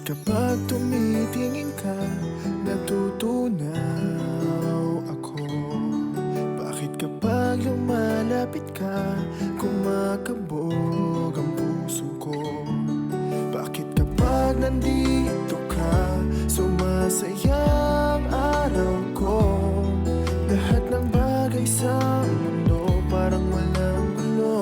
kapag tumitingin ka, natutunaw ako? Bakit kapag lumalapit ka, kumakabog ang puso ko? Bakit kapag nandito ka, sumasaya ang araw ko? Lahat ng bagay sa mundo parang walang gulo.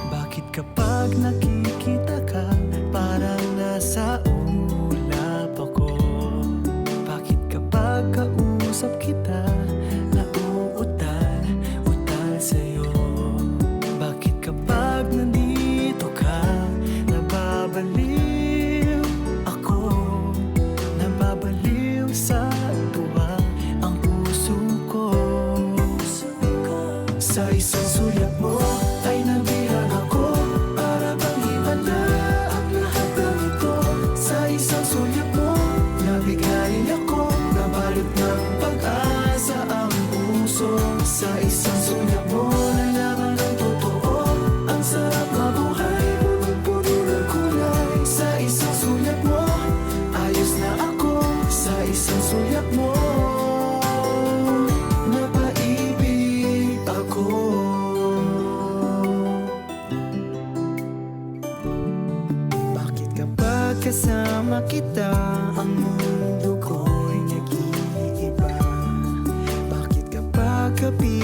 Bakit kapag nakikita ka, parang nasa ulap ako? Bakit kapag kausap kita, nauutal-utal sa'yo? Bakit kapag nandito ka, nababaliw ako? Nababaliw sa tuwa ang puso ko. Sa isang sulyap mo ay nabihag ako, para bang iba na ang lahat ng ito. Sa isang sulyap mo, nabigayin ako, nabalot ng pag-asa ang puso. Sa isang sulyap mo, nalaman ng totoo, ang sarap mabuhay, punong-puno ng kulay. Sa isang sulyap mo, ayos na ako. Sa isang sulyap mo, napaibig ako. Bakit kapag kasama kita, ang mundo ko'y nag-iiba? Bakit kapag gabi